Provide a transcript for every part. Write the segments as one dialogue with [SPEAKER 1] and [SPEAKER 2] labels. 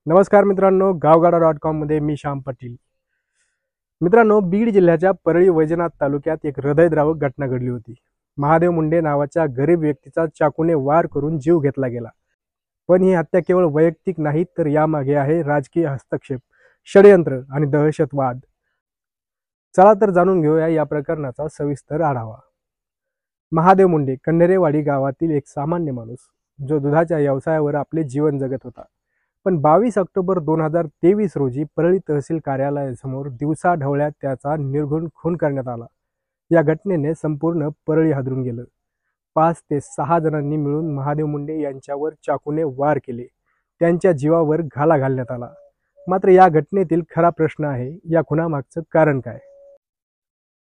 [SPEAKER 1] नमस्कार मित्रांनो, गावगाडा.com मध्ये मी श्याम पाटील. मित्रांनो, बीड जिल्ह्याच्या परळी वैजनाथ तालुक्यात एक हृदयद्रावक घटना घडली होती. महादेव मुंडे नावाच्या गरीब व्यक्तीचा चाकूने वार करून जीव घेतला गेला. पण ही हत्या केवळ वैयक्तिक नाही, तर यामागे आहे राजकीय हस्तक्षेप, षडयंत्र आणि दहशतवाद. चला तर जाणून घेऊया या प्रकरणाचा सविस्तर आढावा. महादेव मुंडे कन्हेरेवाडी गावातील एक सामान्य माणूस, जो दुधाच्या व्यवसायावर आपले जीवन जगत होता. पण 22 ऑक्टोबर 2023 रोजी परळी तहसील कार्यालयासमोर दिवसाढवळ्या त्याचा निर्घृण खून करण्यात आला. या घटनेने संपूर्ण परळी हादरून गेलं. 5 ते 6 जणांनी मिळून महादेव मुंडे यांच्यावर चाकूने वार केले. त्यांच्या जीवावर घाला घालण्यात आला. मात्र या घटनेतील खरा प्रश्न आहे, या खुनामागचं कारण काय?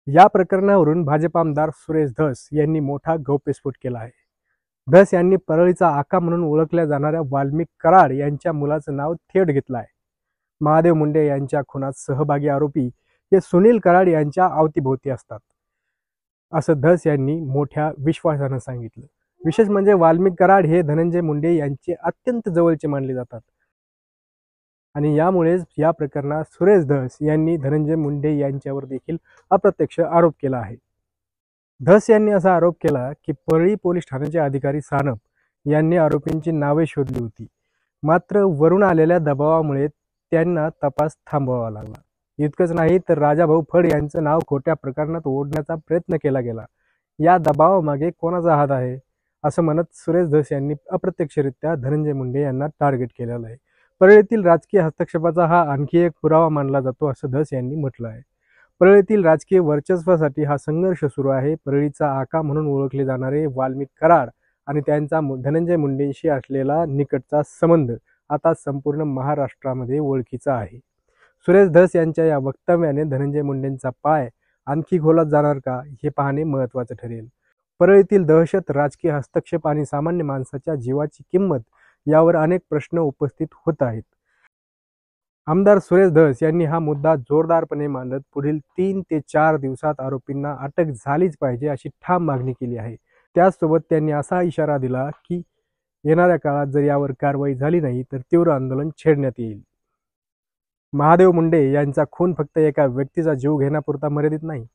[SPEAKER 1] या प्रकरणावरून भाजप आमदार सुरेश धस यांनी मोठा गौप्यस्फोट केला आहे. धस यांनी परळीचा आका म्हणून ओळखल्या जाणाऱ्या वाल्मिक कराड यांच्या मुलाचं नाव थेट घेतलं आहे. महादेव मुंडे यांच्या खुनात सहभागी आरोपी हे सुनील कराड यांच्या अवतीभोवती असतात, असं धस यांनी मोठ्या विश्वासानं सांगितलं. विशेष म्हणजे वाल्मिक कराड हे धनंजय मुंडे यांचे अत्यंत जवळचे मानले जातात आणि यामुळेच या प्रकरणात सुरेश धस यांनी धनंजय मुंडे यांच्यावर देखील अप्रत्यक्ष आरोप केला आहे. धस यांनी असा आरोप केला की परळी पोलीस ठाण्याचे अधिकारी सानप यांनी आरोपींची नावे शोधली होती, मात्र वरून आलेल्या दबावामुळे त्यांना तपास थांबवावा लागला. इतकंच नाही तर राजाभाऊ फड यांचं नाव खोट्या प्रकरणात ओढण्याचा प्रयत्न केला गेला. या दबावामागे कोणाचा हात आहे, असं म्हणत सुरेश धस यांनी अप्रत्यक्षरित्या धनंजय मुंडे यांना टार्गेट केलेलं आहे. परळीतील राजकीय हस्तक्षेपाचा हा आणखी एक पुरावा मानला जातो, असं धस यांनी म्हटलं आहे. परळीतील राजकीय वर्चस्वासाठी हा संघर्ष सुरू आहे. परळीचा आका म्हणून ओळखले जाणारे वाल्मिक कराड आणि त्यांचा धनंजय मुंडेंशी असलेला निकटचा संबंध आता संपूर्ण महाराष्ट्रामध्ये ओळखीचा आहे. सुरेश धस यांच्या या वक्तव्याने धनंजय मुंडेंचा पाय आणखी खोलात जाणार का, हे पाहणे महत्त्वाचं ठरेल. परळीतील दहशत, राजकीय हस्तक्षेप आणि सामान्य माणसाच्या जीवाची किंमत यावर अनेक प्रश्न उपस्थित होत आहेत. आमदार सुरेश धस यांनी हा मुद्दा जोरदारपणे मांडत पुढील 3 ते 4 दिवसात आरोपींना अटक झालीच पाहिजे अशी ठाम मागणी केली आहे. त्याचसोबत त्यांनी असा इशारा दिला की येणाऱ्या काळात जर यावर कारवाई झाली नाही तर तीव्र आंदोलन छेडण्यात येईल. महादेव मुंडे यांचा खून फक्त एका व्यक्तीचा जीव घेण्यापुरता मर्यादित नाही.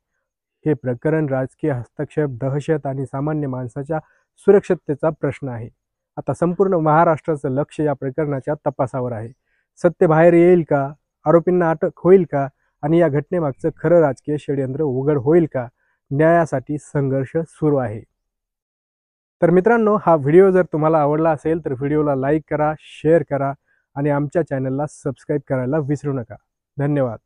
[SPEAKER 1] हे प्रकरण राजकीय हस्तक्षेप, दहशत आणि सामान्य माणसाच्या सुरक्षिततेचा प्रश्न आहे. आता संपूर्ण महाराष्ट्राचं लक्ष या प्रकरणाच्या तपासावर आहे. सत्य बाहेर येईल का, आरोपींना अटक होईल का आणि या घटनेमागचं खरं राजकीय षडयंत्र उघड होईल का, न्यायासाठी संघर्ष सुरू आहे. तर मित्रांनो, हा व्हिडिओ जर तुम्हाला आवडला असेल तर व्हिडिओला लाईक करा, शेअर करा आणि आमच्या चॅनलला सबस्क्राईब करायला विसरू नका. धन्यवाद.